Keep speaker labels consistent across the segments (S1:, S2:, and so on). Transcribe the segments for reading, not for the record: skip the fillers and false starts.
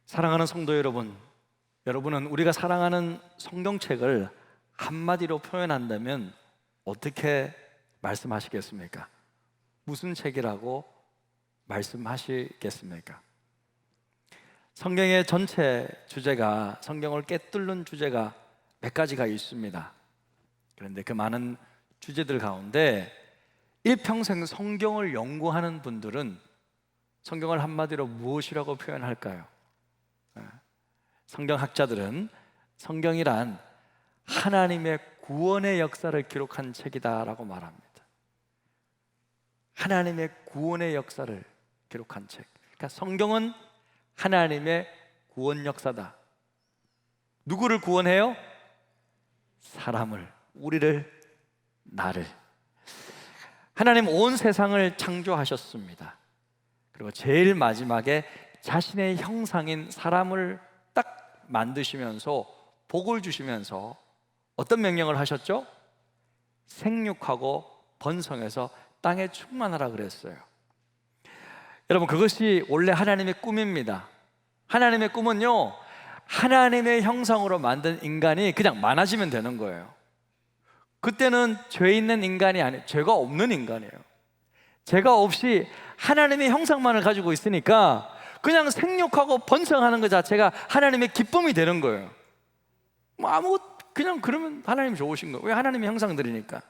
S1: 사랑하는 성도 여러분, 여러분은 우리가 사랑하는 성경책을 한마디로 표현한다면 어떻게 말씀하시겠습니까? 무슨 책이라고 말씀하시겠습니까? 성경의 전체 주제가, 성경을 꿰뚫는 주제가 몇 가지가 있습니다. 그런데 그 많은 주제들 가운데 일평생 성경을 연구하는 분들은 성경을 한마디로 무엇이라고 표현할까요? 성경학자들은 성경이란 하나님의 구원의 역사를 기록한 책이다라고 말합니다. 하나님의 구원의 역사를 기록한 책. 그러니까 성경은 하나님의 구원 역사다. 누구를 구원해요? 사람을, 우리를, 나를. 하나님 온 세상을 창조하셨습니다. 그리고 제일 마지막에 자신의 형상인 사람을 딱 만드시면서 복을 주시면서 어떤 명령을 하셨죠? 생육하고 번성해서 땅에 충만하라 그랬어요. 여러분, 그것이 원래 하나님의 꿈입니다. 하나님의 꿈은요, 하나님의 형상으로 만든 인간이 그냥 많아지면 되는 거예요. 그때는 죄 있는 인간이 아니에요. 죄가 없는 인간이에요. 죄가 없이 하나님의 형상만을 가지고 있으니까 그냥 생육하고 번성하는 것 자체가 하나님의 기쁨이 되는 거예요. 그냥 그러면 하나님 좋으신 거예요. 왜? 하나님의 형상들이니까.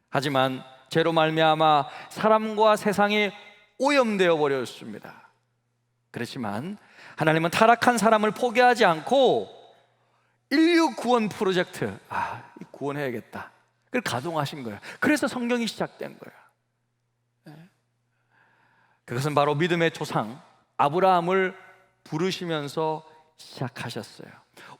S1: 하지만 죄로 말미암아 사람과 세상이 오염되어 버렸습니다. 그렇지만 하나님은 타락한 사람을 포기하지 않고 인류 구원 프로젝트, 구원해야겠다, 그걸 가동하신 거예요. 그래서 성경이 시작된 거예요. 그것은 바로 믿음의 조상 아브라함을 부르시면서 시작하셨어요.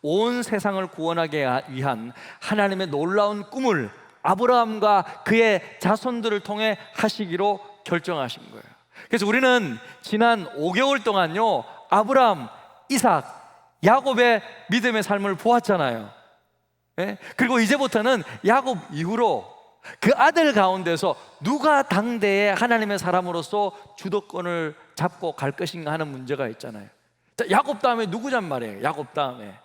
S1: 온 세상을 구원하기 위한 하나님의 놀라운 꿈을 아브라함과 그의 자손들을 통해 하시기로 결정하신 거예요. 그래서 우리는 지난 5개월 동안요, 아브라함, 이삭, 야곱의 믿음의 삶을 보았잖아요. 그리고 이제부터는 야곱 이후로 그 아들 가운데서 누가 당대의 하나님의 사람으로서 주도권을 잡고 갈 것인가 하는 문제가 있잖아요. 야곱 다음에 누구냔 말이에요. 야곱 다음에.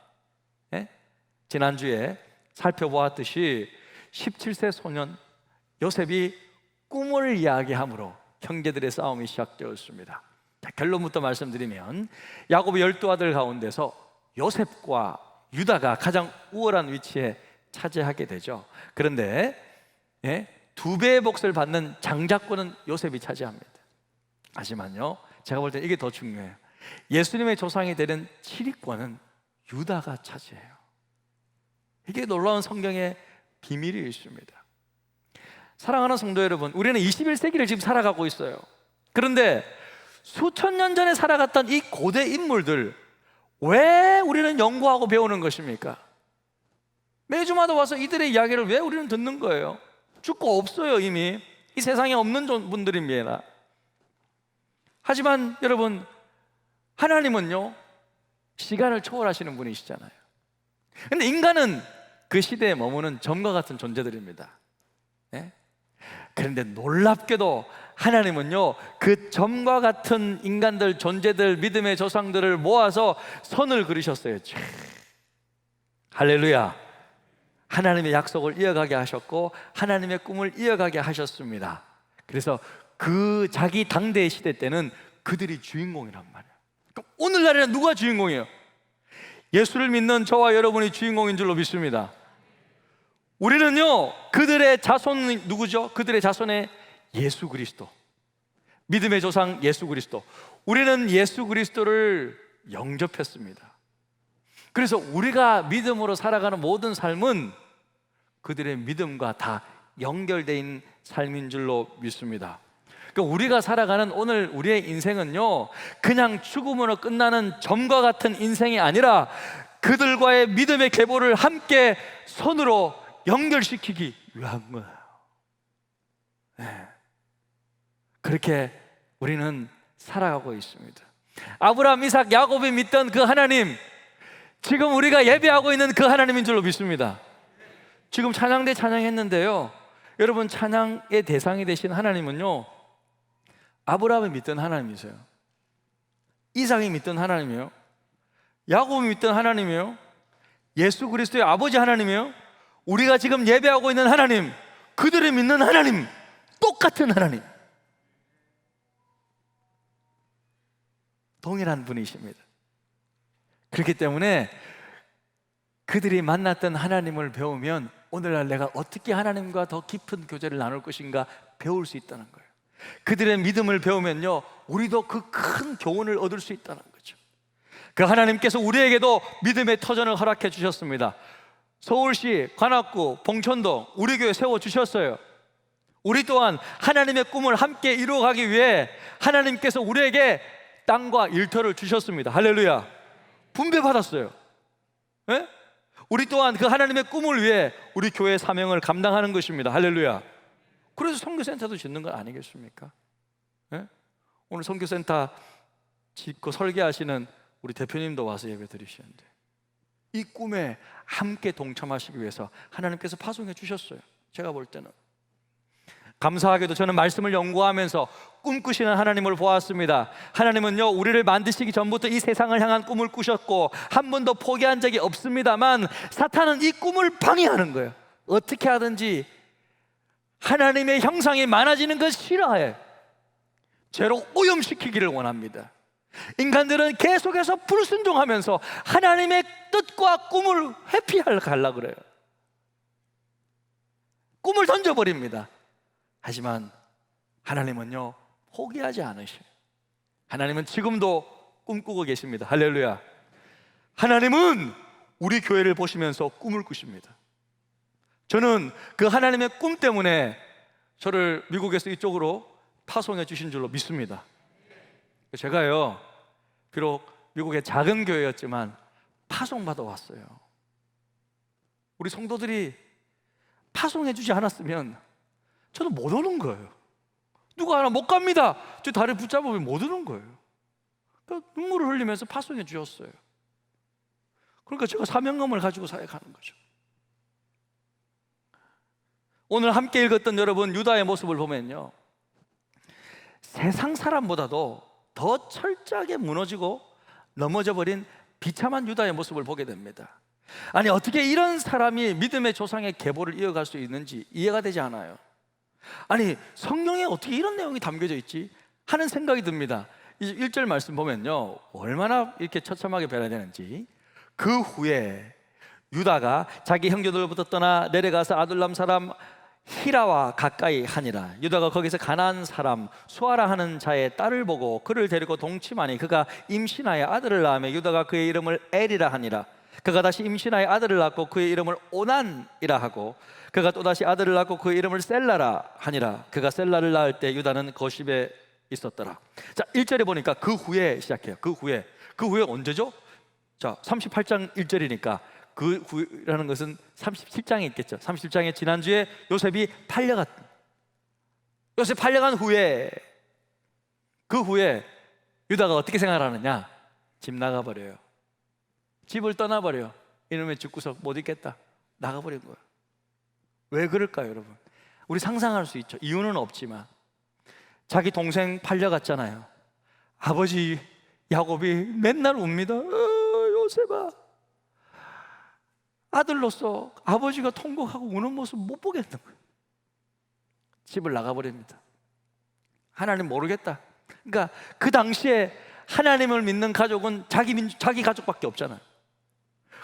S1: 지난주에 살펴보았듯이 17세 소년 요셉이 꿈을 이야기함으로 형제들의 싸움이 시작되었습니다. 결론부터 말씀드리면 야곱의 12아들 가운데서 요셉과 유다가 가장 우월한 위치에 차지하게 되죠. 그런데 2배의 몫을 받는 장자권은 요셉이 차지합니다. 하지만요, 제가 볼 때 이게 더 중요해요. 예수님의 조상이 되는 7위권은 유다가 차지해요. 이게 놀라운 성경의 비밀이 있습니다. 사랑하는 성도 여러분, 우리는 21세기를 지금 살아가고 있어요. 그런데 수천 년 전에 살아갔던 이 고대 인물들, 왜 우리는 연구하고 배우는 것입니까? 매주마다 와서 이들의 이야기를 왜 우리는 듣는 거예요? 죽고 없어요. 이미 이 세상에 없는 분들입니다. 하지만 여러분, 하나님은요, 시간을 초월하시는 분이시잖아요. 근데 인간은 그 시대에 머무는 점과 같은 존재들입니다. 그런데 놀랍게도 하나님은요, 그 점과 같은 인간들, 존재들, 믿음의 조상들을 모아서 선을 그리셨어요. 할렐루야. 하나님의 약속을 이어가게 하셨고 하나님의 꿈을 이어가게 하셨습니다. 그래서 그 자기 당대의 시대 때는 그들이 주인공이란 말이에요. 그럼 오늘날에는 누가 주인공이에요? 예수를 믿는 저와 여러분이 주인공인 줄로 믿습니다. 우리는요, 그들의 자손 누구죠? 그들의 자손의 예수 그리스도, 믿음의 조상 예수 그리스도. 우리는 예수 그리스도를 영접했습니다. 그래서 우리가 믿음으로 살아가는 모든 삶은 그들의 믿음과 다 연결되어 있는 삶인 줄로 믿습니다. 그러니까 우리가 살아가는 오늘 우리의 인생은요, 그냥 죽음으로 끝나는 점과 같은 인생이 아니라 그들과의 믿음의 계보를 함께 손으로 연결시키기 위한 거예요. 그렇게 우리는 살아가고 있습니다. 아브라함, 이삭, 야곱이 믿던 그 하나님, 지금 우리가 예배하고 있는 그 하나님인 줄로 믿습니다. 지금 찬양대 찬양했는데요, 여러분, 찬양의 대상이 되신 하나님은요, 아브라함이 믿던 하나님이세요. 이삭이 믿던 하나님이에요. 야곱이 믿던 하나님이요, 예수 그리스도의 아버지 하나님이요, 우리가 지금 예배하고 있는 하나님, 그들이 믿는 하나님, 똑같은 하나님, 동일한 분이십니다. 그렇기 때문에 그들이 만났던 하나님을 배우면 오늘날 내가 어떻게 하나님과 더 깊은 교제를 나눌 것인가 배울 수 있다는 거예요. 그들의 믿음을 배우면요, 우리도 그 큰 교훈을 얻을 수 있다는 거죠. 그 하나님께서 우리에게도 믿음의 터전을 허락해 주셨습니다. 서울시, 관악구, 봉천동 우리 교회 세워주셨어요. 우리 또한 하나님의 꿈을 함께 이루어가기 위해 하나님께서 우리에게 땅과 일터를 주셨습니다. 할렐루야. 분배받았어요. 예? 우리 또한 그 하나님의 꿈을 위해 우리 교회의 사명을 감당하는 것입니다. 할렐루야. 그래서 선교센터도 짓는 건 아니겠습니까? 예? 오늘 선교센터 짓고 설계하시는 우리 대표님도 와서 예배 드리시는데 이 꿈에 함께 동참하시기 위해서 하나님께서 파송해 주셨어요. 제가 볼 때는 감사하게도 저는 말씀을 연구하면서 꿈꾸시는 하나님을 보았습니다. 하나님은요, 우리를 만드시기 전부터 이 세상을 향한 꿈을 꾸셨고 한 번도 포기한 적이 없습니다만 사탄은 이 꿈을 방해하는 거예요. 어떻게 하든지 하나님의 형상이 많아지는 것 싫어해. 죄로 오염시키기를 원합니다. 인간들은 계속해서 불순종하면서 하나님의 뜻과 꿈을 회피하려고 그래요. 꿈을 던져버립니다. 하지만 하나님은요, 포기하지 않으셔요. 하나님은 지금도 꿈꾸고 계십니다. 할렐루야. 하나님은 우리 교회를 보시면서 꿈을 꾸십니다. 저는 그 하나님의 꿈 때문에 저를 미국에서 이쪽으로 파송해 주신 줄로 믿습니다. 제가요, 비록 미국의 작은 교회였지만 파송받아 왔어요. 우리 성도들이 파송해 주지 않았으면 저는 못 오는 거예요. 누가 하나 못 갑니다. 저 다리 붙잡으면 못 오는 거예요. 그러니까 눈물을 흘리면서 파송해 주셨어요. 그러니까 제가 사명감을 가지고 사역하는 거죠. 오늘 함께 읽었던 여러분 유다의 모습을 보면요, 세상 사람보다도 더 철저하게 무너지고 넘어져 버린 비참한 유다의 모습을 보게 됩니다. 아니, 어떻게 이런 사람이 믿음의 조상의 계보를 이어갈 수 있는지 이해가 되지 않아요. 아니, 성경에 어떻게 이런 내용이 담겨져 있지? 하는 생각이 듭니다. 1절 말씀 보면요, 얼마나 이렇게 처참하게 변화되는지. 그 후에 유다가 자기 형제들부터 떠나 내려가서 아둘람 사람 히라와 가까이 하니라. 유다가 거기서 가나안 사람 수아라 하는 자의 딸을 보고 그를 데리고 동침하니 그가 임신하여 아들을 낳으며 유다가 그의 이름을 엘이라 하니라. 그가 다시 임신하여 아들을 낳고 그의 이름을 오난이라 하고 그가 또다시 아들을 낳고 그의 이름을 셀라라 하니라. 그가 셀라를 낳을 때 유다는 거십에 있었더라. 자, 1절에 보니까 그 후에 시작해요. 그 후에 언제죠? 자, 38장 1절이니까 그 후라는 것은 37장에 있겠죠. 37장에 지난주에 요셉이 요셉 팔려간 후에, 그 후에 유다가 어떻게 생활하느냐? 집 나가버려요. 집을 떠나버려요. 이놈의 집구석 못 있겠다, 나가버린 거예요. 왜 그럴까요, 여러분? 우리 상상할 수 있죠. 이유는 없지만 자기 동생 팔려갔잖아요. 아버지 야곱이 맨날 웁니다. 요셉아, 아들로서 아버지가 통곡하고 우는 모습 못 보겠는 거예요. 집을 나가버립니다. 하나님 모르겠다. 그러니까 그 당시에 하나님을 믿는 가족은 자기 가족밖에 없잖아요.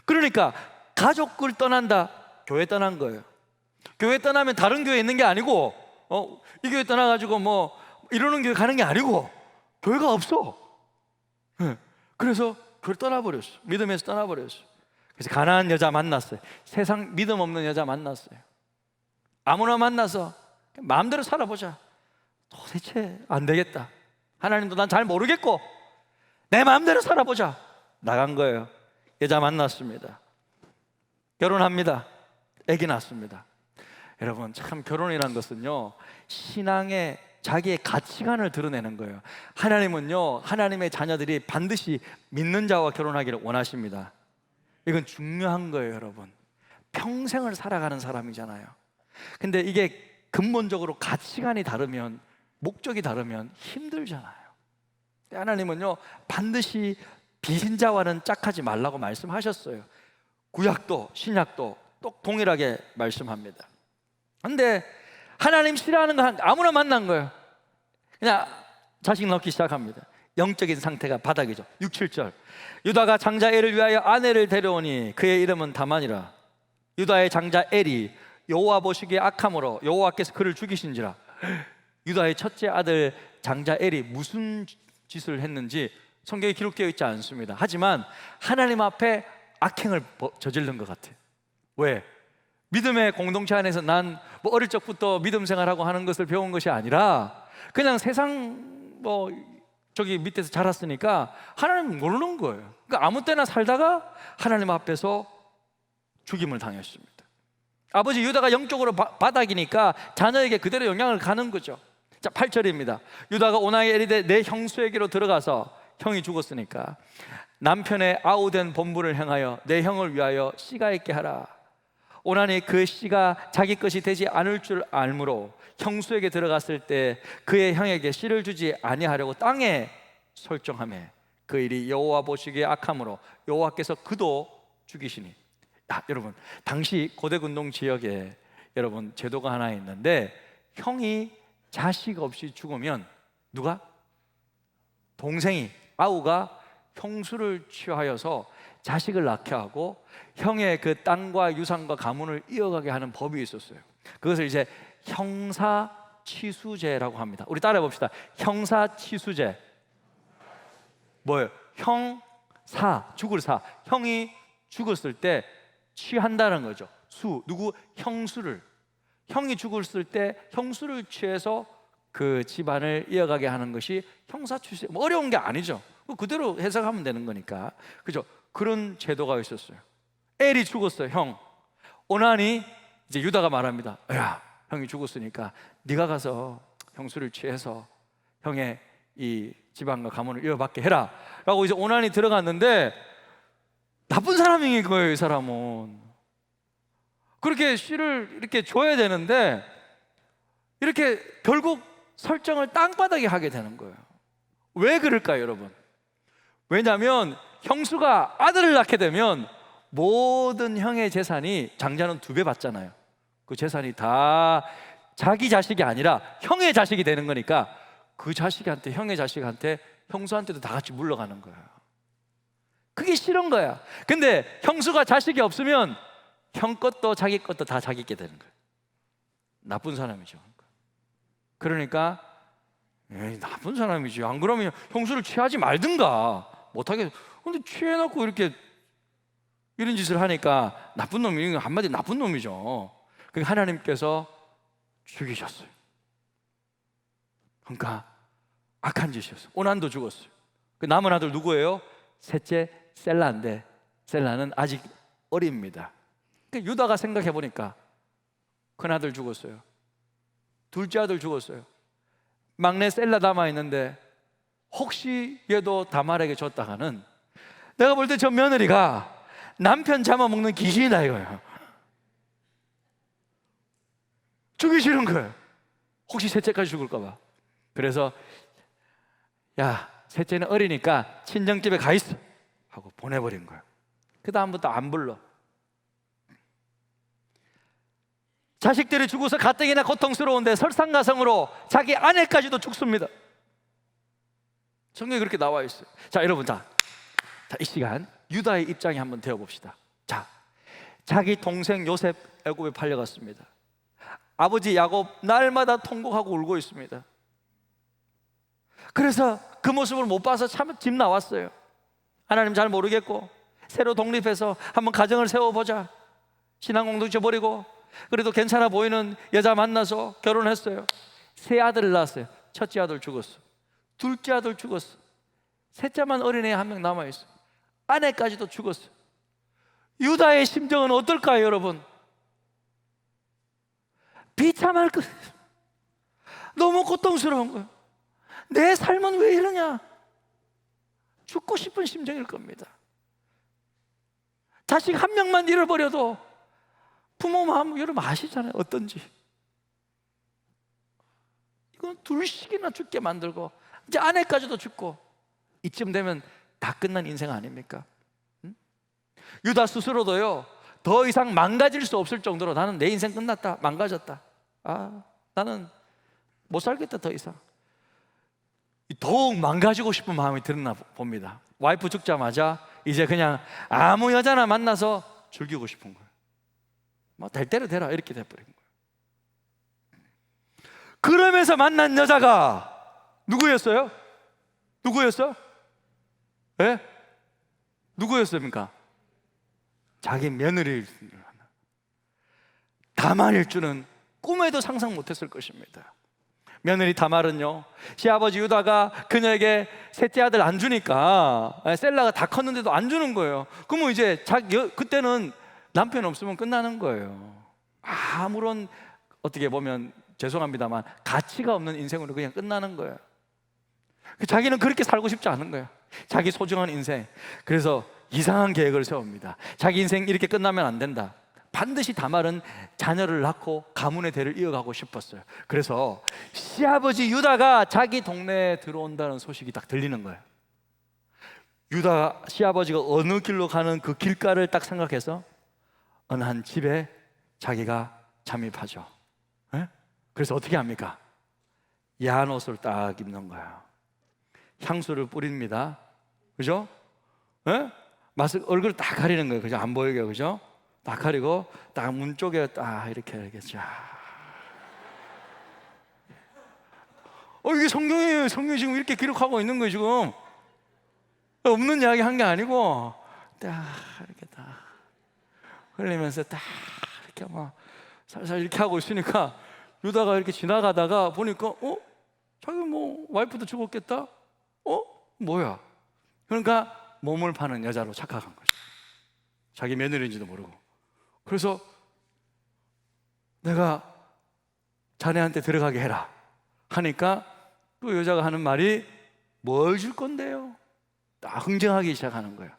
S1: 그러니까 가족을 떠난다, 교회 떠난 거예요. 교회 떠나면 다른 교회에 있는 게 아니고 이 교회 떠나가지고 뭐 이러는 교회 가는 게 아니고 교회가 없어. 그래서 교회 떠나버렸어. 믿음에서 떠나버렸어. 그래서 가난한 여자 만났어요. 세상 믿음 없는 여자 만났어요. 아무나 만나서 마음대로 살아보자. 도대체 안 되겠다. 하나님도 난 잘 모르겠고 내 마음대로 살아보자. 나간 거예요. 여자 만났습니다. 결혼합니다. 아기 낳습니다. 여러분, 참 결혼이란 것은요, 신앙의 자기의 가치관을 드러내는 거예요. 하나님은요, 하나님의 자녀들이 반드시 믿는 자와 결혼하기를 원하십니다. 이건 중요한 거예요, 여러분. 평생을 살아가는 사람이잖아요. 근데 이게 근본적으로 가치관이 다르면, 목적이 다르면 힘들잖아요. 하나님은요, 반드시 비신자와는 짝하지 말라고 말씀하셨어요. 구약도 신약도 똑 동일하게 말씀합니다. 근데 하나님 싫어하는 거 아무나 만난 거예요. 그냥 자식 낳기 시작합니다. 영적인 상태가 바닥이죠. 6, 7절 유다가 장자 엘을 위하여 아내를 데려오니 그의 이름은 다만이라. 유다의 장자 엘이 여호와 보시기에 악함으로 여호와께서 그를 죽이신지라. 유다의 첫째 아들 장자 엘이 무슨 짓을 했는지 성경에 기록되어 있지 않습니다. 하지만 하나님 앞에 악행을 저지른 것 같아요. 왜? 믿음의 공동체 안에서 난 뭐 어릴 적부터 믿음 생활하고 하는 것을 배운 것이 아니라 그냥 세상 뭐 저기 밑에서 자랐으니까 하나님 모르는 거예요. 그러니까 아무 때나 살다가 하나님 앞에서 죽임을 당했습니다. 아버지 유다가 영적으로 바닥이니까 자녀에게 그대로 영향을 가는 거죠. 자, 8절입니다. 유다가 오나이에 이르되 내 형수에게로 들어가서 형이 죽었으니까 남편의 아우된 본분을 행하여 내 형을 위하여 씨가 있게 하라. 오나니 그 씨가 자기 것이 되지 않을 줄 알므로 형수에게 들어갔을 때 그의 형에게 씨를 주지 아니하려고 땅에 설정하매 그 일이 여호와 보시기에 악함으로 여호와께서 그도 죽이시니. 여러분, 당시 고대군동 지역에 여러분 제도가 하나 있는데 형이 자식 없이 죽으면 누가? 동생이 아우가 형수를 취하여서 자식을 낳게 하고 형의 그 땅과 유산과 가문을 이어가게 하는 법이 있었어요. 그것을 이제 형사치수제라고 합니다. 우리 따라해 봅시다. 형사치수제. 뭐예요? 형사, 죽을 사. 형이 죽었을 때 취한다는 거죠. 누구? 형수를. 형이 죽었을 때 형수를 취해서 그 집안을 이어가게 하는 것이 형사치수제. 뭐 어려운 게 아니죠. 그대로 해석하면 되는 거니까. 그죠? 그런 제도가 있었어요. 엘이 죽었어요. 형. 오나니 이제 유다가 말합니다. 야, 형이 죽었으니까 네가 가서 형수를 취해서 형의 이 집안과 가문을 이어받게 해라 라고 이제 오나니 들어갔는데 나쁜 사람인 거예요. 이 사람은 그렇게 씨를 이렇게 줘야 되는데 이렇게 결국 설정을 땅바닥에 하게 되는 거예요. 왜 그럴까요, 여러분? 왜냐하면 형수가 아들을 낳게 되면 모든 형의 재산이 장자는 2배 받잖아요. 그 재산이 다 자기 자식이 아니라 형의 자식이 되는 거니까 그 자식한테, 형의 자식한테, 형수한테도 다 같이 물러가는 거예요. 그게 싫은 거야. 근데 형수가 자식이 없으면 형 것도 자기 것도 다 자기게 되는 거예요. 나쁜 사람이죠. 그러니까 에이, 나쁜 사람이지. 안 그러면 형수를 취하지 말든가. 못하게. 근데 취해놓고 이렇게 이런 짓을 하니까 나쁜 놈이, 한마디 나쁜 놈이죠. 그러니까 하나님께서 죽이셨어요. 그러니까 악한 짓이었어요. 오난도 죽었어요. 그 남은 아들 누구예요? 셋째 셀라인데 셀라는 아직 어립니다. 그러니까 유다가 생각해 보니까 큰 아들 죽었어요. 둘째 아들 죽었어요. 막내 셀라 남아 있는데 혹시 얘도 다말에게 줬다가는 내가 볼 때 저 며느리가 남편 잡아먹는 귀신이다 이거예요. 죽이시는 거예요. 혹시 셋째까지 죽을까 봐. 그래서 야, 셋째는 어리니까 친정집에 가 있어 하고 보내버린 거예요. 그 다음부터 안 불러. 자식들이 죽어서 가뜩이나 고통스러운데 설상가상으로 자기 아내까지도 죽습니다. 성경에 그렇게 나와 있어요. 자, 여러분, 이 시간 유다의 입장에 한번 되어봅시다. 자, 자기 동생 요셉 애굽에 팔려갔습니다. 아버지 야곱 날마다 통곡하고 울고 있습니다. 그래서 그 모습을 못 봐서 참 집 나왔어요. 하나님 잘 모르겠고 새로 독립해서 한번 가정을 세워보자. 신앙 공동체 버리고 그래도 괜찮아 보이는 여자 만나서 결혼했어요. 세 아들을 낳았어요. 첫째 아들 죽었어. 둘째 아들 죽었어. 셋째만 어린애 한 명 남아있어. 아내까지도 죽었어. 유다의 심정은 어떨까요, 여러분? 비참할 것. 너무 고통스러운 거예요. 내 삶은 왜 이러냐? 죽고 싶은 심정일 겁니다. 자식 한 명만 잃어버려도 부모 마음 여러분 아시잖아요. 어떤지. 이건 둘씩이나 죽게 만들고 이제 아내까지도 죽고 이쯤 되면 다 끝난 인생 아닙니까? 유다 스스로도요, 더 이상 망가질 수 없을 정도로 나는 내 인생 끝났다, 망가졌다, 나는 못 살겠다 더 이상. 더욱 망가지고 싶은 마음이 드러나 봅니다. 와이프 죽자마자 이제 그냥 아무 여자나 만나서 즐기고 싶은 거예요. 뭐 될 대로 되라 이렇게 돼버린 거예요. 그러면서 만난 여자가 누구였어요? 누구였어? 예? 누구였습니까? 자기 며느리일 줄 아나. 다말일 줄은 꿈에도 상상 못했을 것입니다. 며느리 다말은요, 시아버지 유다가 그녀에게 셋째 아들 안 주니까, 셀라가 다 컸는데도 안 주는 거예요. 그러면 이제 그때는 남편 없으면 끝나는 거예요. 아무런, 어떻게 보면 죄송합니다만 가치가 없는 인생으로 그냥 끝나는 거예요. 자기는 그렇게 살고 싶지 않은 거예요. 자기 소중한 인생. 그래서 이상한 계획을 세웁니다. 자기 인생 이렇게 끝나면 안 된다. 반드시 다말은 자녀를 낳고 가문의 대를 이어가고 싶었어요. 그래서 시아버지 유다가 자기 동네에 들어온다는 소식이 딱 들리는 거예요. 유다 시아버지가 어느 길로 가는 그 길가를 딱 생각해서 어느 한 집에 자기가 잠입하죠. 네? 그래서 어떻게 합니까? 야한 옷을 딱 입는 거예요. 향수를 뿌립니다. 그죠? 네? 얼굴을 딱 가리는 거예요. 그죠? 안 보이게, 그죠? 딱 가리고 딱 문 쪽에 딱 이렇게 쫙. 이게 성경이에요. 성경이 지금 이렇게 기록하고 있는 거예요. 지금 없는 이야기 한 게 아니고 딱 이렇게 딱 흘리면서 딱 이렇게 막 살살 이렇게 하고 있으니까 유다가 이렇게 지나가다가 보니까 자기 뭐 와이프도 죽었겠다. 뭐야? 그러니까 몸을 파는 여자로 착각한 거죠. 자기 며느리인지도 모르고. 그래서 내가 자네한테 들어가게 해라 하니까 또 여자가 하는 말이 뭘 줄 건데요? 딱 흥정하기 시작하는 거예요.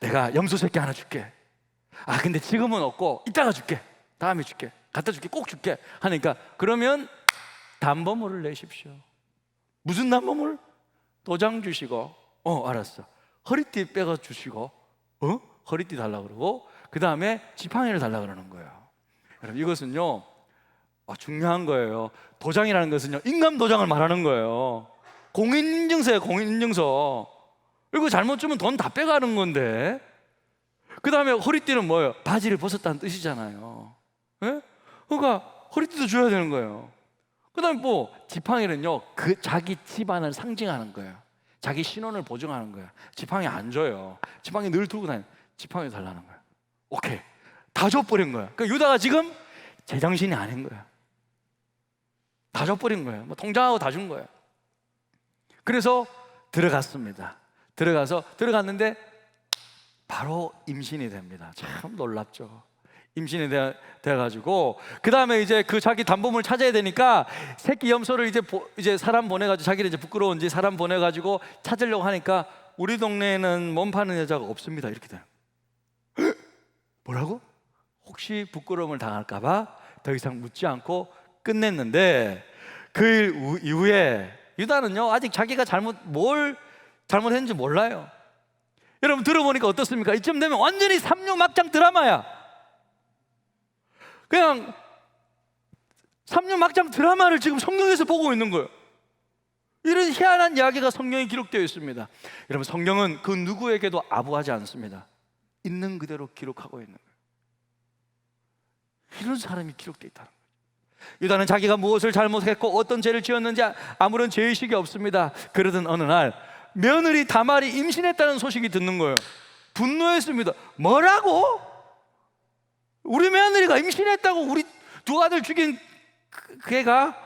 S1: 내가 염소 새끼 하나 줄게. 근데 지금은 없고 이따가 줄게. 다음에 줄게. 갖다 줄게. 꼭 줄게. 하니까 그러면 담보물을 내십시오. 무슨 담보물? 도장 주시고 알았어. 허리띠 빼가 주시고 허리띠 달라고 그러고 그 다음에 지팡이를 달라고 그러는 거예요. 여러분 이것은요 중요한 거예요. 도장이라는 것은요 인감 도장을 말하는 거예요. 공인인증서예요. 공인인증서. 이거 잘못 주면 돈 다 빼가는 건데. 그 다음에 허리띠는 뭐예요? 바지를 벗었다는 뜻이잖아요. 예? 그러니까 허리띠도 줘야 되는 거예요. 그 다음에 뭐 지팡이는요 그 자기 집안을 상징하는 거예요. 자기 신원을 보증하는 거예요. 지팡이 안 줘요. 지팡이 늘 들고 다니는. 지팡이 달라는 거예요. 오케이, 다 줘버린 거예요. 그러니까 유다가 지금 제정신이 아닌 거예요. 다 줘버린 거예요. 뭐 통장하고 다 준 거예요. 그래서 들어갔습니다. 들어갔는데 바로 임신이 됩니다. 참 놀랍죠. 임신이 돼가지고 그 다음에 이제 그 자기 담보물 찾아야 되니까 새끼 염소를 이제 사람 보내가지고 자기는 이제 부끄러운지 사람 보내가지고 찾으려고 하니까 우리 동네에는 몸 파는 여자가 없습니다. 이렇게 돼요. 뭐라고? 혹시 부끄러움을 당할까봐 더 이상 묻지 않고 끝냈는데 그 이후에 유다는요 아직 자기가 뭘 잘못했는지 몰라요. 여러분 들어보니까 어떻습니까? 이쯤 되면 완전히 삼류 막장 드라마야. 그냥 삼류 막장 드라마를 지금 성경에서 보고 있는 거예요. 이런 희한한 이야기가 성경에 기록되어 있습니다. 여러분 성경은 그 누구에게도 아부하지 않습니다. 있는 그대로 기록하고 있는 거예요. 이런 사람이 기록되어 있다는 거예요. 유다는 자기가 무엇을 잘못했고 어떤 죄를 지었는지 아무런 죄의식이 없습니다. 그러던 어느 날 며느리 다말이 임신했다는 소식이 듣는 거예요. 분노했습니다. 뭐라고? 우리 며느리가 임신했다고 우리 두 아들 죽인 걔가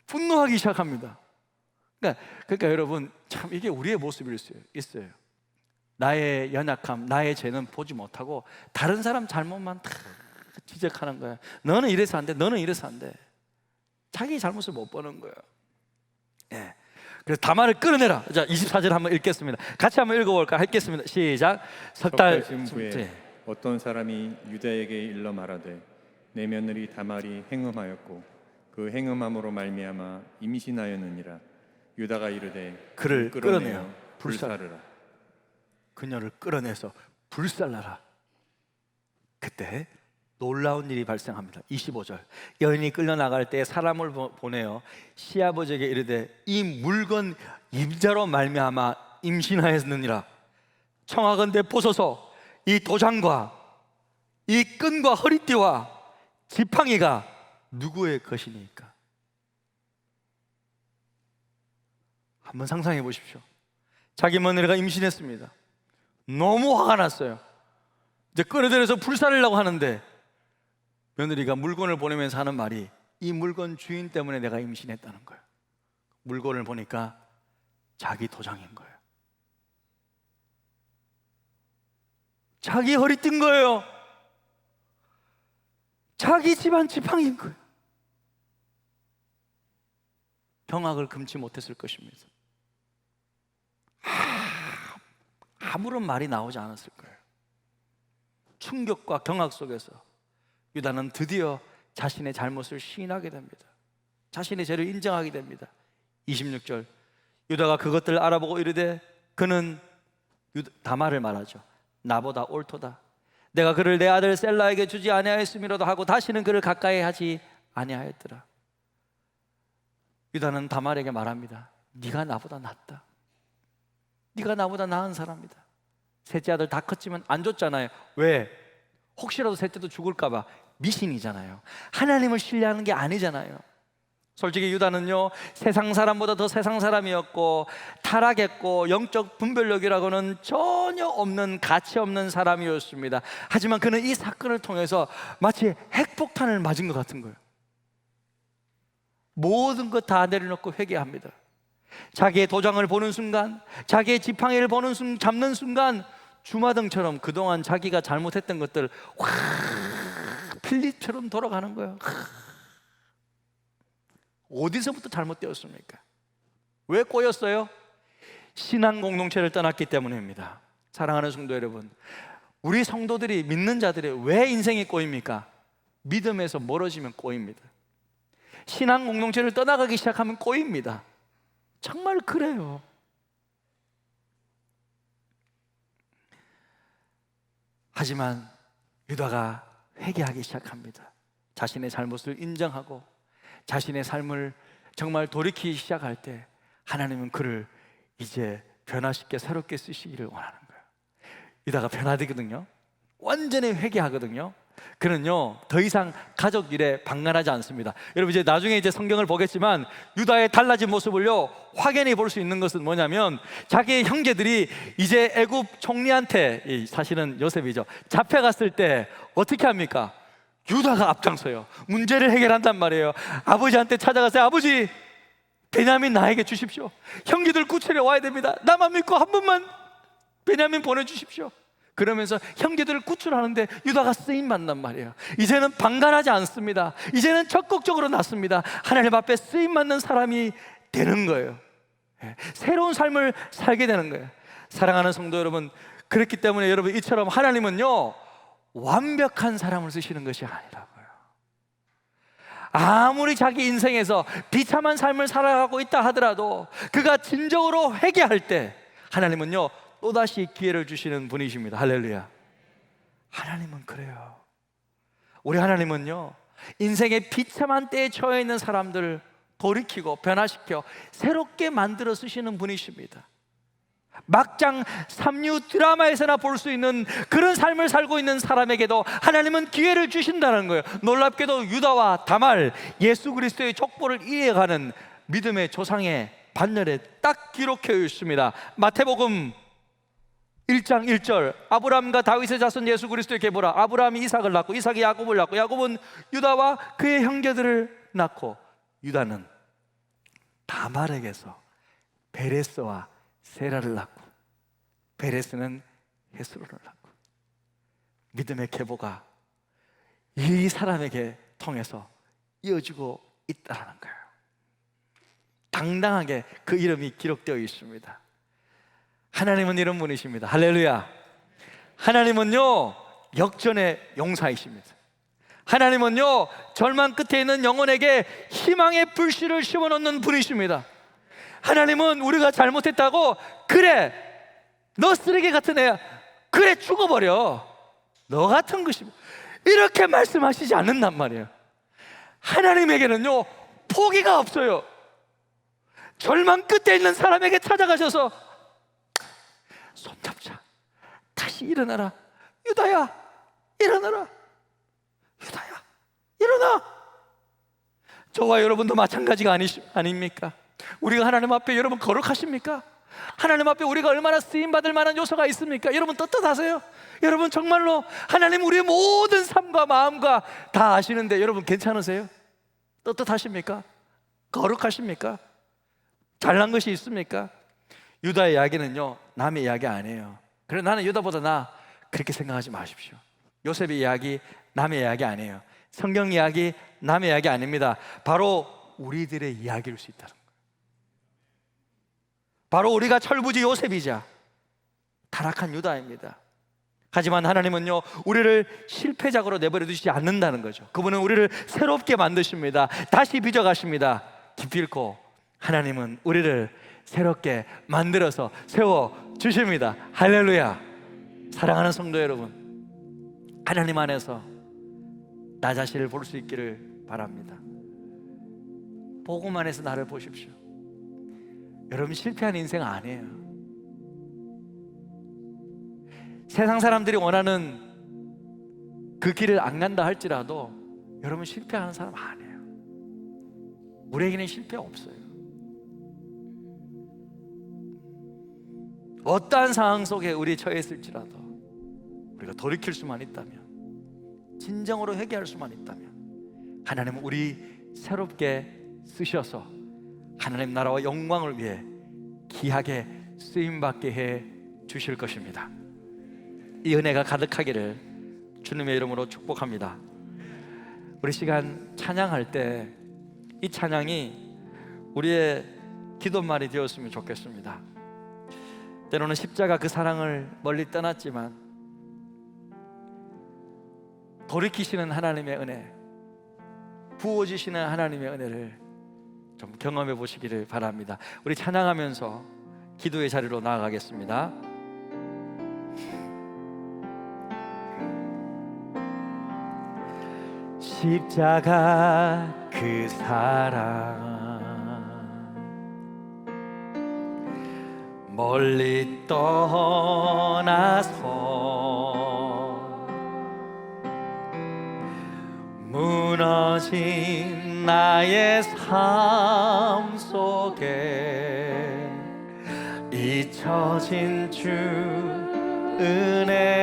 S1: 분노하기 시작합니다. 그러니까 여러분 참 이게 우리의 모습일 수 있어요. 나의 연약함, 나의 죄는 보지 못하고 다른 사람 잘못만 다 지적하는 거야. 너는 이래서 안 돼, 너는 이래서 안 돼. 자기 잘못을 못 보는 거예요. 예. 그래서 다말을 끌어내라. 자, 24절 한번 읽겠습니다. 같이 한번 읽어볼까? 읽겠습니다. 시작. 석 달
S2: 후에 어떤 사람이 유다에게 일러 말하되 내 며느리 다말이 행음하였고 그 행음함으로 말미암아 임신하였느니라. 유다가 이르되
S1: 그를 끌어내어
S2: 불사르라.
S1: 그녀를 끌어내서 불살라라. 그때 놀라운 일이 발생합니다. 25절, 여인이 끌려나갈 때 사람을 보내어 시아버지에게 이르되 이 물건 임자로 말미암아 임신하였느니라. 청하건대 보소서 이 도장과 이 끈과 허리띠와 지팡이가 누구의 것이니까? 한번 상상해 보십시오. 자기 며느리가 임신했습니다. 너무 화가 났어요. 이제 끌어들여서 불살으려고 하는데 며느리가 물건을 보내면서 하는 말이 이 물건 주인 때문에 내가 임신했다는 거예요. 물건을 보니까 자기 도장인 거예요. 자기 허리띠인 거예요. 자기 집안 지팡이인 거예요. 경악을 금치 못했을 것입니다. 아무런 말이 나오지 않았을 거예요. 충격과 경악 속에서 유다는 드디어 자신의 잘못을 시인하게 됩니다. 자신의 죄를 인정하게 됩니다. 26절, 유다가 그것들을 알아보고 이르되 그는 다말을 말하죠. 나보다 옳도다. 내가 그를 내 아들 셀라에게 주지 아니하였음이라도 하고 다시는 그를 가까이 하지 아니하였더라. 유다는 다말에게 말합니다. 네가 나보다 낫다. 네가 나보다 나은 사람이다. 셋째 아들 다 컸지만 안 줬잖아요. 왜? 혹시라도 셋째도 죽을까 봐. 미신이잖아요. 하나님을 신뢰하는 게 아니잖아요. 솔직히 유다는요, 세상 사람보다 더 세상 사람이었고 타락했고 영적 분별력이라고는 전혀 없는, 가치 없는 사람이었습니다. 하지만 그는 이 사건을 통해서 마치 핵폭탄을 맞은 것 같은 거예요. 모든 것 다 내려놓고 회개합니다. 자기의 도장을 보는 순간, 자기의 지팡이를 잡는 순간 주마등처럼 그동안 자기가 잘못했던 것들 확 필립처럼 돌아가는 거예요. 어디서부터 잘못되었습니까? 왜 꼬였어요? 신앙 공동체를 떠났기 때문입니다. 사랑하는 성도 여러분, 우리 성도들이, 믿는 자들이 왜 인생이 꼬입니까? 믿음에서 멀어지면 꼬입니다. 신앙 공동체를 떠나가기 시작하면 꼬입니다. 정말 그래요. 하지만 유다가 회개하기 시작합니다. 자신의 잘못을 인정하고 자신의 삶을 정말 돌이키기 시작할 때 하나님은 그를 이제 변화시켜 새롭게 쓰시기를 원하는 거예요. 유다가 변화되거든요. 완전히 회개하거든요. 그는요, 더 이상 가족 일에 방관하지 않습니다. 여러분, 이제 나중에 이제 성경을 보겠지만 유다의 달라진 모습을요 확연히 볼 수 있는 것은 뭐냐면, 자기의 형제들이 이제 애굽 총리한테, 사실은 요셉이죠, 잡혀갔을 때 어떻게 합니까? 유다가 앞장서요. 문제를 해결한단 말이에요. 아버지한테 찾아가서 아버지, 베냐민 나에게 주십시오. 형제들 구출해 와야 됩니다. 나만 믿고 한 번만 베냐민 보내주십시오. 그러면서 형제들을 구출하는데 유다가 쓰임받는단 말이에요. 이제는 방관하지 않습니다. 이제는 적극적으로 나섭니다. 하나님 앞에 쓰임받는 사람이 되는 거예요. 새로운 삶을 살게 되는 거예요. 사랑하는 성도 여러분, 그렇기 때문에 여러분, 이처럼 하나님은요 완벽한 사람을 쓰시는 것이 아니라고요. 아무리 자기 인생에서 비참한 삶을 살아가고 있다 하더라도 그가 진정으로 회개할 때 하나님은요 또다시 기회를 주시는 분이십니다. 할렐루야. 하나님은 그래요. 우리 하나님은요 인생의 비참한 때에 처해 있는 사람들을 돌이키고 변화시켜 새롭게 만들어 쓰시는 분이십니다. 막장 삼류 드라마에서나 볼 수 있는 그런 삶을 살고 있는 사람에게도 하나님은 기회를 주신다는 거예요. 놀랍게도 유다와 다말, 예수 그리스도의 족보를 이해가는 믿음의 조상의 반열에 딱 기록해 있습니다. 마태복음 1장 1절, 아브라함과 다윗의 자손 예수 그리스도의 계보라. 아브라함이 이삭을 낳고 이삭이 야곱을 낳고 야곱은 유다와 그의 형제들을 낳고 유다는 다말에게서 베레스와 세라를 낳고 베레스는 헤스론을 낳고 믿음의 계보가 이 사람에게 통해서 이어지고 있다는 거예요. 당당하게 그 이름이 기록되어 있습니다. 하나님은 이런 분이십니다. 할렐루야. 하나님은요 역전의 용사이십니다. 하나님은요 절망 끝에 있는 영혼에게 희망의 불씨를 심어놓는 분이십니다. 하나님은 우리가 잘못했다고, 그래 너 쓰레기 같은 애야, 그래 죽어버려, 너 같은 것이, 이렇게 말씀하시지 않는단 말이에요. 하나님에게는요 포기가 없어요. 절망 끝에 있는 사람에게 찾아가셔서 손잡자, 다시 일어나라, 유다야 일어나라, 유다야 일어나. 저와 여러분도 마찬가지가 아닙니까? 우리가 하나님 앞에 여러분 거룩하십니까? 하나님 앞에 우리가 얼마나 쓰임받을 만한 요소가 있습니까? 여러분 떳떳하세요? 여러분 정말로 하나님 우리의 모든 삶과 마음과 다 아시는데 여러분 괜찮으세요? 떳떳하십니까? 거룩하십니까? 잘난 것이 있습니까? 유다의 이야기는요 남의 이야기 아니에요. 그래 나는 유다보다 나아, 그렇게 생각하지 마십시오. 요셉의 이야기 남의 이야기 아니에요. 성경 이야기 남의 이야기 아닙니다. 바로 우리들의 이야기일 수 있다는 거예요. 바로 우리가 철부지 요셉이자 타락한 유다입니다. 하지만 하나님은요 우리를 실패작으로 내버려 두시지 않는다는 거죠. 그분은 우리를 새롭게 만드십니다. 다시 빚어가십니다. 기필코 하나님은 우리를 새롭게 만들어서 세워주십니다. 할렐루야. 사랑하는 성도 여러분, 하나님 안에서 나 자신을 볼 수 있기를 바랍니다. 복음 안에서 나를 보십시오. 여러분 실패한 인생 아니에요. 세상 사람들이 원하는 그 길을 안 간다 할지라도 여러분 실패하는 사람 아니에요. 우리에게는 실패 없어요. 어떠한 상황 속에 우리 처했을지라도 우리가 돌이킬 수만 있다면, 진정으로 회개할 수만 있다면 하나님은 우리 새롭게 쓰셔서 하나님 나라와 영광을 위해 귀하게 쓰임받게 해 주실 것입니다. 이 은혜가 가득하기를 주님의 이름으로 축복합니다. 우리 시간 찬양할 때 이 찬양이 우리의 기도말이 되었으면 좋겠습니다. 때로는 십자가 그 사랑을 멀리 떠났지만 돌이키시는 하나님의 은혜, 부어주시는 하나님의 은혜를 좀 경험해 보시기를 바랍니다. 우리 찬양하면서 기도의 자리로 나아가겠습니다. 십자가 그 사랑 멀리 떠나서 무너진 나의 삶 속에 잊혀진 주 은혜,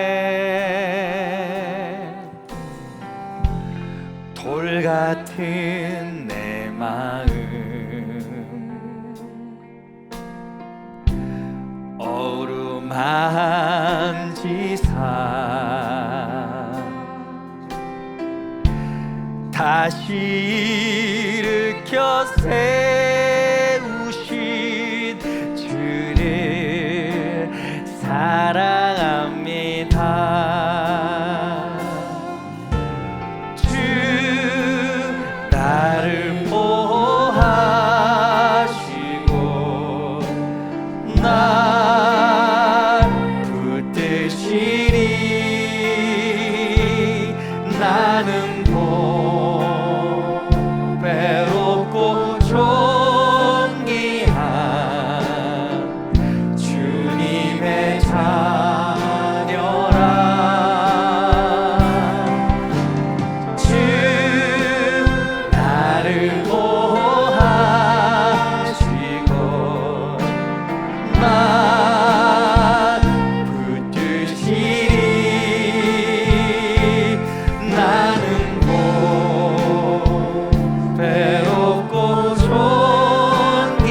S1: 돌 같은 내 마음 어루만지사 다시 일으켜 세우신 주를 사랑합니다. 주 나를 보하시고 날 붙드시니 나는 배롭고 존귀한 주님의 자녀라. 주 나를 보하시고 날 붙드시니 나는 배롭고 존귀한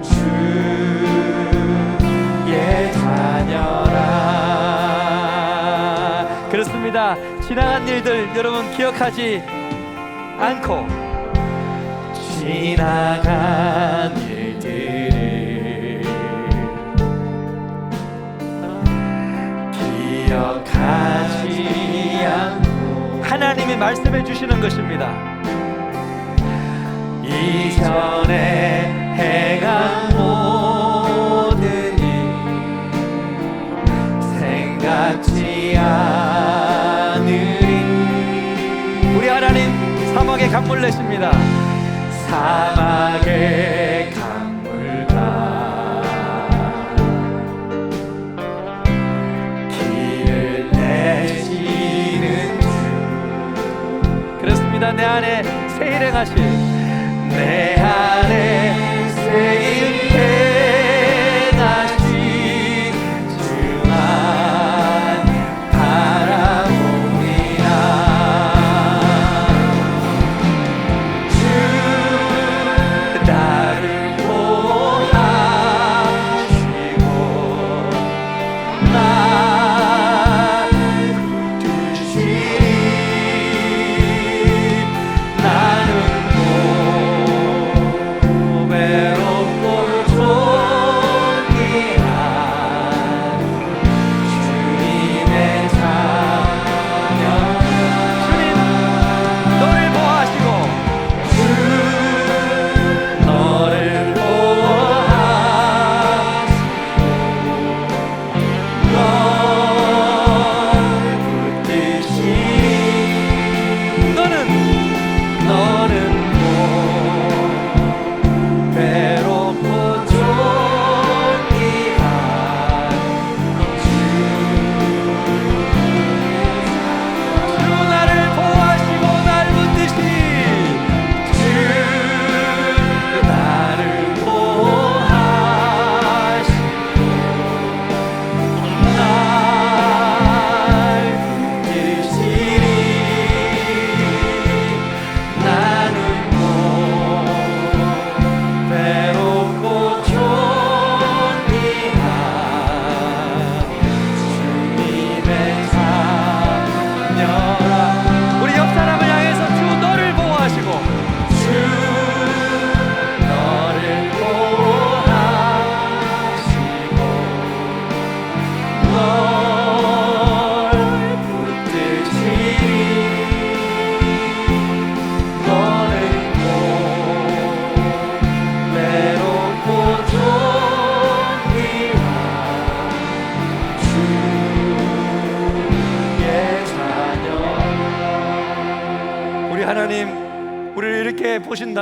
S1: 주의 자녀라. 그렇습니다. 지나간 일들 여러분 기억하지 않고 지나간 일들을 기억하지 않고 하나님이 말씀해 주시는 것입니다. 이전에 내십니다. 사막의 강물가 길을 내시는 주. 그렇습니다. 내 안에 새 일행하신, 내 안에 새 일행하신 주만 바라봅니다. 주 나를 보호하시고 나를 붙드시니 나는 외롭고 존귀한 주님의 자녀. 주님 너를 보호하시고, 주 너를 보호하시고 널 붙드시니 너는 외롭고 존귀한 주 나를 보호하시고 날 붙드시니 주 나를 보호하시고 날 붙드시니 나는 외롭고 존귀한 주님의 자녀라. 우리 옆 사람을 향해서 주 너를 보호하시고, 주 너를 보호하시고 널 붙드시니 너는 외롭고 존귀한 주의 자녀. 우리 하나님, 우리를 이렇게 보신다면